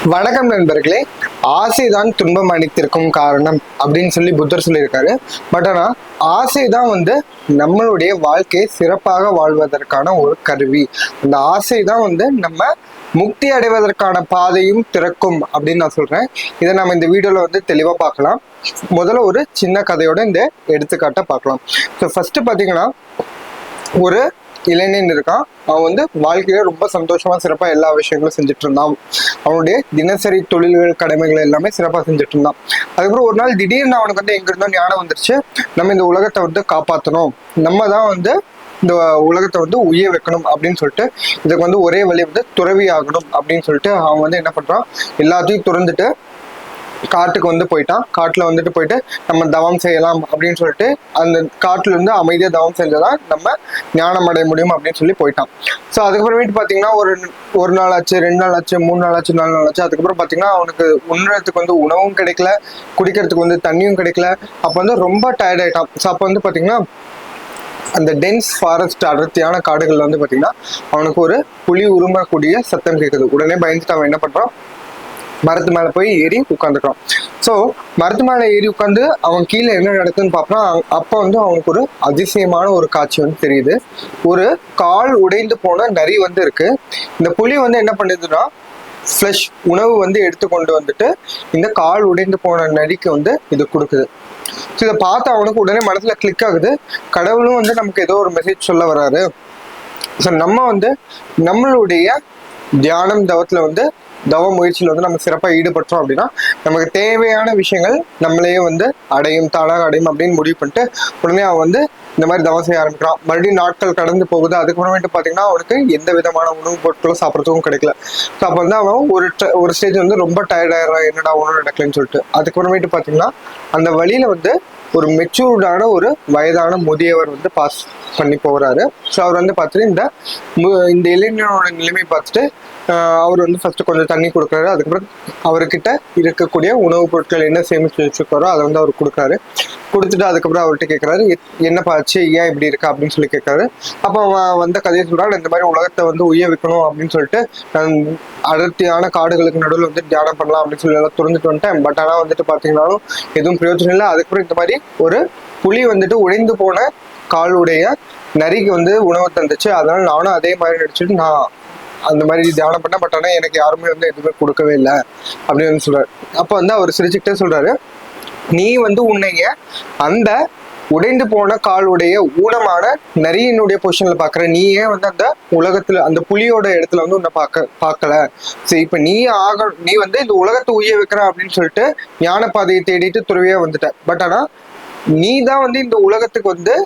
வணக்கம் நண்பர்களே. ஆசைதான் துன்பம் அளித்திருக்கும் காரணம் அப்படின்னு சொல்லி புத்தர் சொல்லியிருக்காரு. பட் ஆனா ஆசைதான் நம்மளுடைய வாழ்க்கையை சிறப்பாக வாழ்வதற்கான ஒரு கருவி. அந்த ஆசைதான் நம்ம முக்தி அடைவதற்கான பாதையும் திறக்கும் அப்படின்னு நான் சொல்றேன். இதை நம்ம இந்த வீடியோல தெளிவா பார்க்கலாம். முதல்ல ஒரு சின்ன கதையோட இந்த எடுத்துக்காட்டை பார்க்கலாம். ஸோ ஃபர்ஸ்ட் பாத்தீங்கன்னா, ஒரு இளைஞன் இருக்கான். அவன் வாழ்க்கையில ரொம்ப சந்தோஷமா சிறப்பா எல்லா விஷயங்களும் செஞ்சுட்டு இருந்தான். அவனுடைய தினசரி தொழில்கள் கடமைகள் எல்லாமே சிறப்பா செஞ்சுட்டு இருந்தான். அதுக்கப்புறம் ஒரு நாள் திடீர்னு அவனுக்கு எங்க இருந்தோ ஞானம் வந்துருச்சு. நம்ம இந்த உலகத்தை காப்பாற்றணும், நம்ம தான் இந்த உலகத்தை உய்ய வைக்கணும் அப்படின்னு சொல்லிட்டு, இதுக்கு ஒரே வழி துறவி ஆகணும் அப்படின்னு சொல்லிட்டு அவன் என்ன பண்றான், எல்லாத்தையும் துறந்துட்டு காட்டுக்கு போயிட்டான். காட்டுல போயிட்டு நம்ம தவம் செய்யலாம் அப்படின்னு சொல்லிட்டு அந்த காட்டுல அமைதியா தவம் செஞ்சதான் நம்ம ஞானம் அடைய முடியும் அப்படின்னு சொல்லி போயிட்டான். ஸோ அதுக்கப்புறமேட்டு பாத்தீங்கன்னா ஒரு நாள் ஆச்சு, 2 நாள் ஆச்சு, 3 நாள் ஆச்சு, 4 நாள் ஆச்சு. அதுக்கப்புறம் பாத்தீங்கன்னா அவனுக்கு உண்றதுக்கு உணவும் கிடைக்கல, குடிக்கிறதுக்கு தண்ணியும் கிடைக்கல. அப்ப ரொம்ப டயர்ட் ஆயிட்டான். ஸோ அப்ப பாத்தீங்கன்னா அந்த டென்ஸ் ஃபாரஸ்ட் அடர்த்தியான காடுகள்ல பாத்தீங்கன்னா அவனுக்கு ஒரு புலி உருமக்கூடிய சத்தம் கேட்குது. உடனே பயந்துட்டு அவன் என்ன பண்றான், மரத்து மேல போய் ஏறி உட்காந்துக்கிறான். ஸோ மரத்து மேல ஏறி உட்காந்து அவன் கீழே என்ன நடக்குதுன்னு பார்ப்பான். அப்போ அவனுக்கு ஒரு அதிசயமான ஒரு காட்சி தெரியுது. ஒரு கால் உடைந்து போன நரி இருக்கு. இந்த புலி என்ன பண்ணுதுன்னா, ஃப்ளஷ் உணவு எடுத்து கொண்டு வந்துட்டு இந்த கால் உடைந்து போன நரிக்கு இது கொடுக்குது. ஸோ இதை பார்த்து அவனுக்கு உடனே மனசுல கிளிக் ஆகுது. கடவுளும் நமக்கு ஏதோ ஒரு மெசேஜ் சொல்ல வர்றாரு. ஸோ நம்ம நம்மளுடைய தியானம் தவத்துல தவ முயற்சியில் நம்ம சிறப்பாக ஈடுபட்டோம் அப்படின்னா நமக்கு தேவையான விஷயங்கள் நம்மளையே அடையும், தானாக அடையும் அப்படின்னு முடிவு பண்ணிட்டு உடனே அவன் இந்த மாதிரி தவம் செய்ய ஆரம்பிக்கிறான். மறுபடியும் நாட்கள் கடந்து போகுது. அதுக்கப்புறமேட்டு பார்த்தீங்கன்னா அவனுக்கு எந்த விதமான உணவுப் பொருட்களும் சாப்பிட்றதுக்கும் கிடைக்கல. ஸோ அப்போ அவன் ஒரு ஸ்டேஜ் ரொம்ப டயர்டாயிடுறான், என்னடா ஒன்றும் நடக்கலன்னு சொல்லிட்டு. அதுக்கப்புறமேட்டு பார்த்தீங்கன்னா அந்த வழியில ஒரு மெச்சூர்டான ஒரு வயதான முதியவர் பாஸ் பண்ணி போகிறாரு. ஸோ அவர் பார்த்துட்டு இந்த இளைஞனோட நிலைமை பார்த்துட்டு அவர் ஃபர்ஸ்ட் கொஞ்சம் தண்ணி கொடுக்குறாரு. அதுக்கப்புறம் அவர்கிட்ட இருக்கக்கூடிய உணவுப் பொருட்கள் என்ன சேமிச்சு வச்சுருக்காரோ அதை அவர் கொடுக்குறாரு. கொடுத்துட்டு அதுக்கப்புறம் அவர்கிட்ட கேட்குறாரு, என்னப்பா ஆச்சு, ஏன் இப்படி இருக்கா அப்படின்னு சொல்லி கேட்குறாரு. அப்போ அவன் கதையை சொல்றான், இந்த மாதிரி உலகத்தை உய்ய வைக்கணும் அப்படின்னு சொல்லிட்டு நான் அடர்த்தியான காடுகளுக்கு நடுவில் தியானம் பண்ணலாம் அப்படின்னு சொல்லி எல்லாம் துறந்துட்டு வந்துட்டேன். பட் ஆனால் பார்த்தீங்கன்னாலும் எதுவும் பிரயோஜனம் இல்லை. அதுக்கப்புறம் இந்த மாதிரி ஒரு புலி உடைந்து போன காலுடைய நரிக்கு உணவு தந்துச்சு. அதனால நானும் அதே மாதிரி நடிச்சுட்டு நான் அந்த மாதிரி தியானம் பண்ண. பட் ஆனால் எனக்கு யாருமே எதுவுமே கொடுக்கவே இல்லை அப்படின்னு சொல்றாரு. அப்போ அவர் சிரிச்சுக்கிட்டே சொல்றாரு, நீ உன்னைய அந்த உடைந்து போன காலுடைய ஊனமான நரியினுடைய பொசிஷன்ல பாக்குற, நீ ஏன் அந்த உலகத்துல அந்த புலியோட இடத்துல உன்னை பார்க்கல. சரி, இப்ப நீ இந்த உலகத்தை உய்ய வைக்கிற அப்படின்னு சொல்லிட்டு ஞான பாதையை தேடிட்டு துறவியா வந்துட்ட. பட் ஆனா நீ தான் இந்த உலகத்துக்கு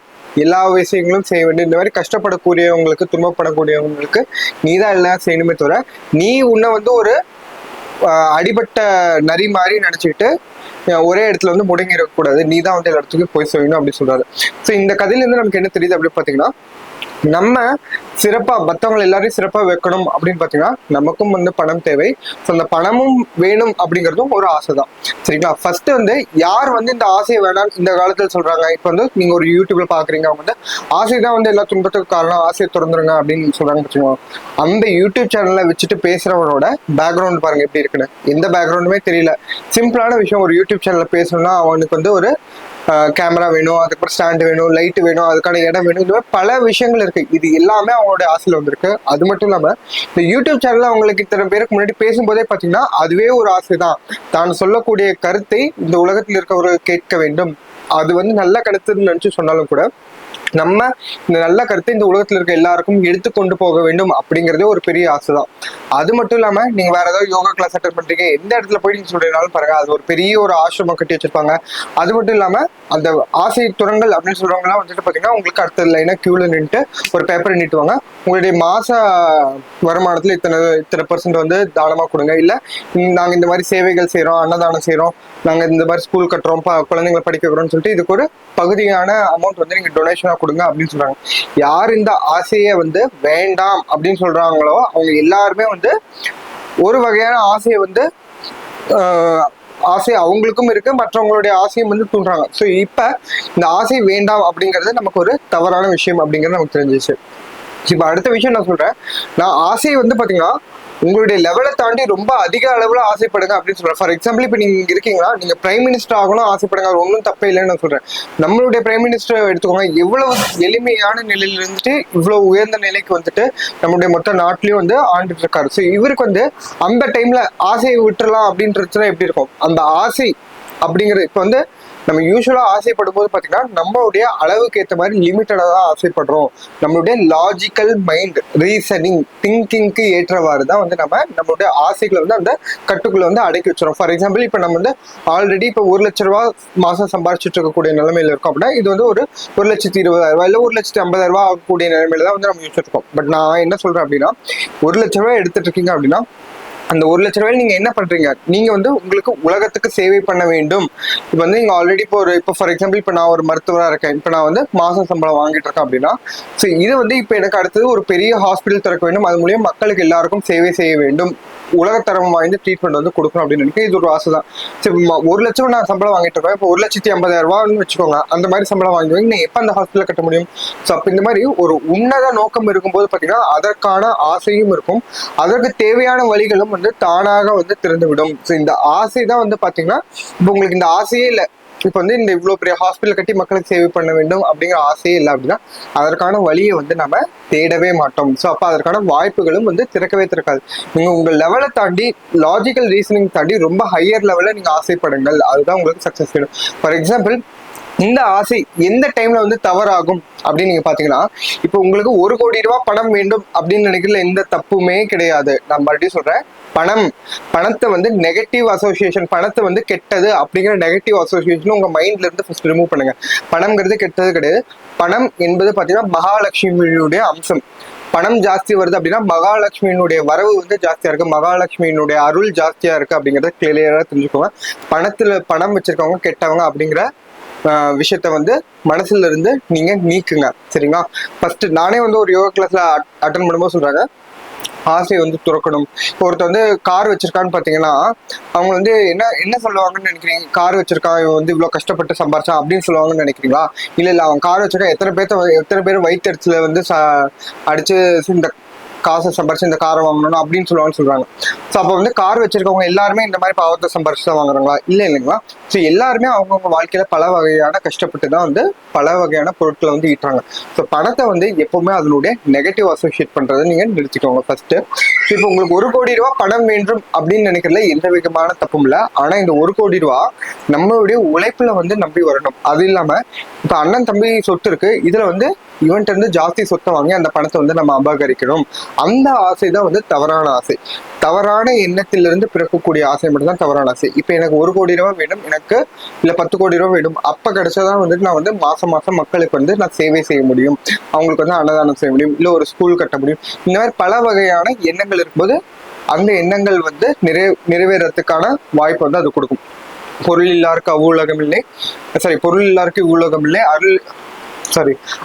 எல்லா விஷயங்களும் செய்ய வேண்டும். இந்த மாதிரி கஷ்டப்படக்கூடியவங்களுக்கு, துன்பப்படக்கூடியவங்களுக்கு நீ தான் எல்லாம் செய்யணுமே தவிர, நீ உன்னை ஒரு அடிபட்ட நரி மாதிரி நினைச்சுக்கிட்டு ஒரே இடத்துல முடங்கி இருக்கக்கூடாது. நீ தான் எல்லா இடத்துக்கும் போய் செய்யணும் அப்படின்னு சொல்றாரு. ஸோ இந்த கதையில நமக்கு என்ன தெரியுது அப்படின்னு பாத்தீங்கன்னா, நம்ம சிறப்பா மற்றவங்களை எல்லாரையும் சிறப்பா வைக்கணும் அப்படின்னு பாத்தீங்கன்னா நமக்கும் பணம் தேவை. ஸோ அந்த பணமும் வேணும் அப்படிங்கிறதும் ஒரு ஆசை தான். சரிங்களா? ஃபர்ஸ்ட் யார் இந்த ஆசையை வேணாம் இந்த காலத்துல சொல்றாங்க. இப்போ நீங்க ஒரு யூடியூப்ல பாக்குறீங்க, அவங்க ஆசை தான் எல்லா துன்பத்துக்கு காரணம், ஆசையை திறந்துருங்க அப்படின்னு சொல்றாங்க. வச்சுக்கோங்க, அந்த யூடியூப் சேனல்ல வச்சுட்டு பேசுறவனோட பேக்ரவுண்ட் பாருங்க எப்படி இருக்குன்னு. எந்த பேக்ரவுண்டுமே தெரியல. சிம்பிளான விஷயம், ஒரு யூடியூப் சேனல்ல பேசணும்னா அவனுக்கு ஒரு கேமரா வேணும், அதுக்கப்புறம் ஸ்டாண்ட் வேணும், லைட் வேணும், அதுக்கான இடம் வேணும். இந்த மாதிரி பல விஷயங்கள் இருக்கு. இது எல்லாமே அவங்களோட ஆசையில வந்திருக்கு. அது மட்டும் இல்லாம இந்த யூடியூப் சேனல்ல அவங்களுக்கு இத்தனை பேருக்கு முன்னாடி பேசும்போதே பாத்தீங்கன்னா அதுவே ஒரு ஆசை தான். தான் சொல்லக்கூடிய கருத்தை இந்த உலகத்தில் இருக்கவர்கள் கேட்க வேண்டும். அது நல்ல கருத்துன்னு நினைச்சு சொன்னாலும் கூட நம்ம இந்த நல்ல கருத்தை இந்த உலகத்துல இருக்க எல்லாருக்கும் எடுத்துக்கொண்டு போக வேண்டும் அப்படிங்கிறதே ஒரு பெரிய ஆசை தான். அது மட்டும் இல்லாம நீங்க வேற ஏதாவது யோகா கிளாஸ் அட்டெண்ட் பண்றீங்க, எந்த இடத்துல போய் நீங்க சொல்றீங்கனாலும் பாருங்க, அது ஒரு பெரிய ஒரு ஆசிரமம் கட்டி வச்சிருப்பாங்க. அது மட்டும் இல்லாம அந்த ஆசை துறங்கள் அப்படின்னு சொல்றவங்க எல்லாம் பாத்தீங்கன்னா உங்களுக்கு அடுத்த லைனா கியூல நின்று ஒரு பேப்பரை நீட்டுவாங்க. உங்களுடைய மாச வருமானத்துல இத்தனை % தானமா கொடுங்க, இல்ல நாங்க இந்த மாதிரி சேவைகள் செய்யறோம், அன்னதானம் செய்யறோம், நாங்க இந்த மாதிரி ஸ்கூல் கட்டுறோம், குழந்தைங்களை படிக்க வைக்கிறோம்னு சொல்லிட்டு இதுக்கு ஒரு பகுதியான அமௌண்ட் நீங்க டொனேஷனா கொடுங்க அப்படின்னு சொல்றாங்க. யார் இந்த ஆசையை வேண்டாம் அப்படின்னு சொல்றாங்களோ அவங்க எல்லாருமே ஒரு வகையான ஆசையை ஆசை அவங்களுக்கும் இருக்கு, மற்றவங்களுடைய ஆசையும் தூண்டுறாங்க. ஸோ இப்ப இந்த ஆசை வேண்டாம் அப்படிங்கிறது நமக்கு ஒரு தவறான விஷயம் அப்படிங்கிறது நமக்கு தெரிஞ்சிச்சு. இப்ப அடுத்த விஷயம் நான் சொல்றேன். நான் ஆசையை பாத்தீங்கன்னா உங்களுடைய லெவலை தாண்டி ரொம்ப அதிக அளவுல ஆசைப்படுங்க அப்படின்னு சொல்றேன். ஃபார் எக்ஸாம்பிள் இப்ப நீங்க இருக்கீங்களா, நீங்க பிரைம் மினிஸ்டர் ஆகணும் ஆசைப்படுங்க, அது ஒன்றும் தப்பே இல்லைன்னு நான் சொல்றேன். நம்மளுடைய பிரைம் மினிஸ்டர் எடுத்துக்கோங்க, எவ்வளவு எளிமையான நிலையில இருந்துட்டு இவ்வளவு உயர்ந்த நிலைக்கு வந்துட்டு நம்மளுடைய மொத்த நாட்டிலயும் வந்து ஆண்டுட்டு இருக்காரு. ஸோ இவருக்கு வந்து அந்த டைம்ல ஆசையை விட்டுறலாம் அப்படின்றதுல எப்படி இருக்கும், அந்த ஆசை அப்படிங்கிறது இப்ப வந்து நம்ம யூஸ்வலா ஆசைப்படும் போது பாத்தீங்கன்னா நம்மளுடைய அளவுக்கு ஏற்ற மாதிரி லிமிட்டடா தான் ஆசைப்படுறோம். நம்மளுடைய லாஜிக்கல் மைண்ட் ரீசனிங் திங்கிங்க்கு ஏற்றவாறு தான் வந்து நம்மளுடைய ஆசைகளை வந்து அந்த கட்டுக்குள்ள வந்து அடக்கி வச்சிடும். ஃபார் எக்ஸாம்பிள் இப்ப நம்ம வந்து ஆல்ரெடி இப்ப 1,00,000 மாசம் சம்பாதிச்சுட்டு இருக்கக்கூடிய நிலைமையில இருக்கும் அப்படின்னா இது வந்து ஒரு 1,20,000 இல்ல 1,50,000 ஆகக்கூடிய நிலைமையில தான் வந்து நம்ம யூஸ் இருக்கோம். பட் நான் என்ன சொல்றேன் அப்படின்னா 1,00,000 எடுத்துட்டு இருக்கீங்க அப்படின்னா அந்த 1,00,000 நீங்க என்ன பண்றீங்க, நீங்க வந்து உங்களுக்கு உலகத்துக்கு சேவை பண்ண வேண்டும். இப்ப வந்து நீங்க ஆல்ரெடி இப்போ ஃபார் எக்ஸாம்பிள் இப்ப நான் ஒரு மருத்துவரா இருக்கேன், இப்ப நான் வந்து மாசம் சம்பளம் வாங்கிட்டு இருக்கேன் அப்படின்னா ஸோ இது வந்து இப்ப எனக்கு அடுத்தது ஒரு பெரிய ஹாஸ்பிட்டல் திறக்க வேண்டும், அது மூலியம் மக்களுக்கு எல்லாருக்கும் சேவை செய்ய வேண்டும், உலகத்தரம் வாய்ந்த ட்ரீட்மெண்ட் வந்து கொடுக்கணும் அப்படின்னு நினைக்கிறேன். இது ஒரு ஆசை தான். சரி 1,00,000 நான் சம்பளம் வாங்கிட்டு இருக்கேன், இப்போ 1,50,000 வச்சுக்கோங்க, அந்த மாதிரி சம்பளம் வாங்குவீங்க, நீ எப்ப அந்த ஹாஸ்பிட்டல் கட்ட முடியும்? ஸோ அப்ப இந்த மாதிரி ஒரு உன்னத நோக்கம் இருக்கும்போது பாத்தீங்கன்னா அதற்கான ஆசையும் இருக்கும், அதற்கு தேவையான வழிகளும் வந்து தானாக வந்து திறந்துவிடும். ஸோ இந்த ஆசை தான் வந்து பாத்தீங்கன்னா இப்போ உங்களுக்கு இந்த ஆசையே இல்லை, இப்போ வந்து இந்த இவ்வளவு பெரிய ஹாஸ்பிட்டல் கட்டி மக்களுக்கு சேவை பண்ண வேண்டும் அப்படிங்கிற ஆசையே இல்லை அப்படின்னா அதற்கான வழியை வந்து நம்ம தேடவே மாட்டோம். ஸோ அப்போ அதற்கான வாய்ப்புகளும் வந்து திறக்கவே திறக்காது. நீங்க உங்க லெவலை தாண்டி லாஜிக்கல் ரீசனிங் தாண்டி ரொம்ப ஹையர் லெவலில் நீங்க ஆசைப்படுங்கள், அதுதான் உங்களுக்கு சக்சஸ் வேணும். ஃபார் எக்ஸாம்பிள் இந்த ஆசை எந்த டைம்ல வந்து தவறாகும் அப்படின்னு நீங்க பாத்தீங்கன்னா இப்போ உங்களுக்கு 1,00,00,000 பணம் வேண்டும் அப்படின்னு நினைக்கிறதுல எந்த தப்புமே கிடையாது. நான் மறுபடியும் சொல்றேன், பணத்தை வந்து நெகட்டிவ் அசோசியேஷன், பணத்தை வந்து கெட்டது அப்படிங்கிற நெகட்டிவ் அசோசியேஷன் உங்க மைண்ட்ல இருந்து ஃபர்ஸ்ட் ரிமூவ் பண்ணுங்க. பணம்ங்கிறது கெட்டது கிடையாது. பணம் என்பது பாத்தீங்கன்னா மகாலட்சுமியுடைய அம்சம். பணம் ஜாஸ்தி வருது அப்படின்னா மகாலட்சுமியினுடைய வரவு வந்து ஜாஸ்தியா இருக்கு, மகாலட்சுமியினுடைய அருள் ஜாஸ்தியா இருக்கு அப்படிங்கறத கிளியரா தெரிஞ்சுக்கோங்க. பணம் வச்சிருக்கவங்க கெட்டவங்க அப்படிங்கிற விஷயத்த வந்து மனசுல இருந்து நீங்க நீக்குங்க, சரிங்களா? ஃபர்ஸ்ட் நானே வந்து ஒரு யோகா கிளாஸ்ல அட்டன் பண்ணும்போது சொல்றாங்க ஆசை வந்து துறக்கணும். இப்போ ஒருத்தர் வந்து கார் வச்சிருக்கான்னு பாத்தீங்கன்னா அவங்க வந்து என்ன சொல்லுவாங்கன்னு நினைக்கிறீங்க, கார் வச்சிருக்கான் இவன் வந்து இவ்வளவு கஷ்டப்பட்டு சம்பாரிச்சான் அப்படின்னு சொல்லுவாங்கன்னு நினைக்கிறீங்களா? இல்ல அவன் கார் வச்சிருக்கான், எத்தனை பேர் வயிற்றுல வந்து அடிச்சு இந்த காசை சம்பாரிச்சு இந்த காரை வாங்கணும் அப்படின்னு சொல்றாங்க. ஸோ அப்போ வந்து கார் வச்சிருக்கவங்க எல்லாருமே இந்த மாதிரி பாவத்தை சம்பாரிச்சு தான் வாங்குறாங்களா? இல்லைங்களா? ஸோ எல்லாருமே அவங்கவுங்க வாழ்க்கையில பல வகையான கஷ்டப்பட்டு தான் வந்து பல வகையான பொருட்களை வந்து ஈட்டுறாங்க. ஸோ பணத்தை வந்து எப்பவுமே அதனுடைய நெகட்டிவ் அசோசியேட் பண்றதை நீங்க நிறுத்திக்கோங்க ஃபர்ஸ்ட். இப்போ உங்களுக்கு 1,00,00,000 பணம் வேண்டும் அப்படின்னு நினைக்கிறதுல எந்த விதமான தப்பும் இல்லை. ஆனா இந்த 1,00,00,000 நம்மளுடைய உழைப்புல வந்து நம்பி வரணும். அது இல்லாம இப்ப அண்ணன் தம்பி சொத்து இருக்கு, இதுல வந்து இவன்ட்டு இருந்து ஜாஸ்தி சொத்தை வாங்கி அந்த பணத்தை வந்து நம்ம அபகரிக்கணும், அந்த ஆசை தான் வந்து தவறான ஆசை. தவறான எண்ணத்திலிருந்து பிறக்கக்கூடிய ஆசை மட்டும் தான் தவறான ஆசை. இப்ப எனக்கு 1,00,00,000 வேணும், எனக்கு இல்ல 10,00,00,000 வேணும், அப்ப கிடைச்சாதான் வந்துட்டு நான் வந்து மாசம் மக்களுக்கு வந்து நான் சேவை செய்ய முடியும், அவங்களுக்கு வந்து அன்னதானம் செய்ய முடியும், இல்ல ஒரு ஸ்கூல் கட்ட முடியும். இந்த மாதிரி பல வகையான எண்ணங்கள் இருக்கும்போது அந்த எண்ணங்கள் வந்து நிறைவேறதுக்கான வாய்ப்பு வந்து அது கொடுக்கும். பொருள் இல்லாருக்கு அவ்வுலகம் இல்லை, பொருள் இல்லாருக்கு இவ்வுலகம் இல்லை,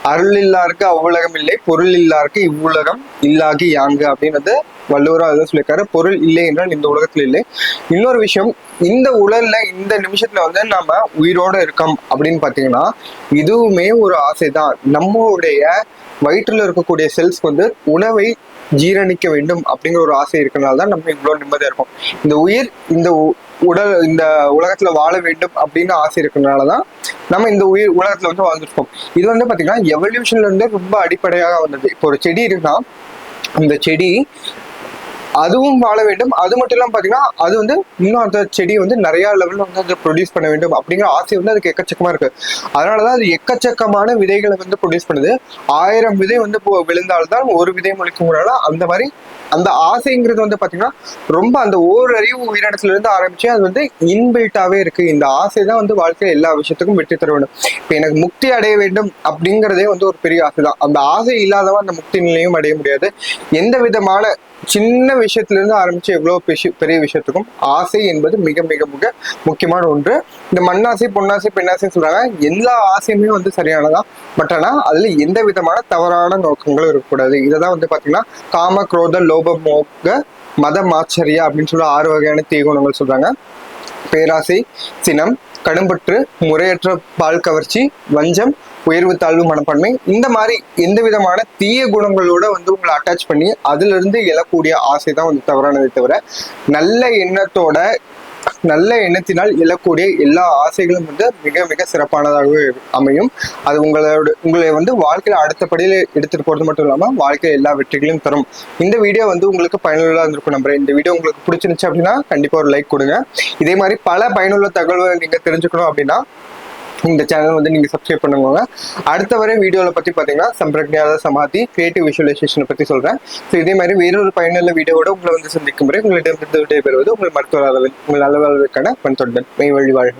அருள் இல்லாருக்கு அவ்வுலகம் இல்லை, பொருள் இல்லாருக்கு இவ்வுலகம் இல்லாகி யாங்கு அப்படின்னு வந்து வள்ளுவரா அதான் சொல்லியிருக்காரு. பொருள் இல்லை என்றால் இந்த உலகத்துல இல்லை. இன்னொரு விஷயம், இந்த உலல்ல இந்த நிமிஷத்துல வந்து நம்ம உயிரோட இருக்கோம் அப்படின்னு பாத்தீங்கன்னா இதுவுமே ஒரு ஆசைதான். நம்மளுடைய வயிற்றுல இருக்கக்கூடிய செல்ஸ் வந்து உணவை ஜீரணிக்க வேண்டும் அப்படிங்கிற ஒரு ஆசை இருக்கிறனால தான் நம்ம இவ்வளவு நிம்மதியா இருக்கும். இந்த உயிர் இந்த இந்த உலகத்துல வாழ வேண்டும் அப்படின்னு ஆசை இருக்கிறதுனாலதான் நம்ம இந்த உலகத்துல வந்து வாழ்ந்துருக்கோம். இது வந்து பாத்தீங்கன்னா எவல்யூஷன்ல இருந்து ரொம்ப அடிப்படையாக வந்தது. இப்போ ஒரு செடி இருக்குன்னா அந்த செடி அதுவும் வாழ வேண்டும், அது மட்டும் இல்லாம பாத்தீங்கன்னா அது வந்து இன்னும் அந்த செடி வந்து நிறைய லெவல்ல வந்து அதை ப்ரொடியூஸ் பண்ண வேண்டும் அப்படிங்கிற ஆசை வந்து அதுக்கு எக்கச்சக்கமா இருக்கு. அதனாலதான் அது எக்கச்சக்கமான விதைகளை வந்து ப்ரொடியூஸ் பண்ணுது. 1000 விதை வந்து விழுந்தால்தான் ஒரு விதை முளைக்கும்னால அந்த மாதிரி அந்த ஆசைங்கிறது வந்து பாத்தீங்கன்னா ரொம்ப அந்த ஓரறிவு உயிரினத்துல இருந்து ஆரம்பிச்சு அது வந்து இன்பில்ட்டாவே இருக்கு. இந்த ஆசை தான் வந்து வாழ்க்கையில எல்லா விஷயத்துக்கும் வெற்றி தர வேண்டும். இப்ப எனக்கு முக்தி அடைய வேண்டும் அப்படிங்கிறதே வந்து ஒரு பெரிய ஆசை தான். அந்த ஆசை இல்லாதவன் அந்த முக்தி நிலையும் அடைய முடியாது. எந்த விதமான சின்ன விஷயத்துல இருந்து ஆரம்பிச்சு எவ்வளவு பெரிய விஷயத்துக்கும் ஆசை என்பது மிக மிக மிக முக்கியமான ஒன்று. இந்த மண்ணாசை பொன்னாசை பெண்ணாசைன்னு சொல்றாங்க, எல்லா ஆசையுமே வந்து சரியானதான். பட் ஆனா அதுல எந்த விதமான தவறான நோக்கங்களும் இருக்கக்கூடாது. இதைதான் வந்து பாத்தீங்கன்னா காம குரோத லோப மோக மத மாச்சரியா அப்படின்னு சொல்ல 6 வகையான தீகுணங்கள் சொல்றாங்க. பேராசை, சினம், கடும்பற்று, முறையற்ற பால் கவர்ச்சி, வஞ்சம், உயர்வு தாழ்வு மனப்பான்மை, இந்த மாதிரி எந்த விதமான தீய குணங்களோட வந்து உங்களை அட்டாச் பண்ணி அதுல இருந்து எழக்கூடிய ஆசை தான் வந்து தவறானதை தவிர, நல்ல எண்ணத்தினால் எழக்கூடிய எல்லா ஆசைகளும் வந்து மிக மிக சிறப்பானதாகவே அமையும். அது உங்களை வந்து வாழ்க்கையில அடுத்த படியில எடுத்துட்டு போறது மட்டும் இல்லாம வாழ்க்கையில எல்லா வெற்றிகளையும் தரும். இந்த வீடியோ வந்து உங்களுக்கு பயனுள்ளதா இருந்திருக்கும் நம்புறேன். இந்த வீடியோ உங்களுக்கு பிடிச்சிருந்துச்சு அப்படின்னா கண்டிப்பா ஒரு லைக் கொடுங்க. இதே மாதிரி பல பயனுள்ள தகவல்களை நீங்க தெரிஞ்சுக்கணும் அப்படின்னா இந்த சேனல் வந்து நீங்க சப்ஸ்கிரைப் பண்ணுவாங்க. அடுத்த வரை வீடியோவில் பத்தி பாத்தீங்கன்னா சம்பிரக்ஞாத சமாதி கிரியேட்டிவ் விஷுவலைசேஷனை பத்தி சொல்றேன். ஸோ இதே மாதிரி வேறொரு பயனுள்ள வீடியோவோட உங்களை வந்து சந்திக்கும் முறை உங்களிடம் விடைபெறுவது உங்கள் மருத்துவ உங்கள் நலவாழ்வுக்கான பண்புடன் மெய் வழி வாழ்க.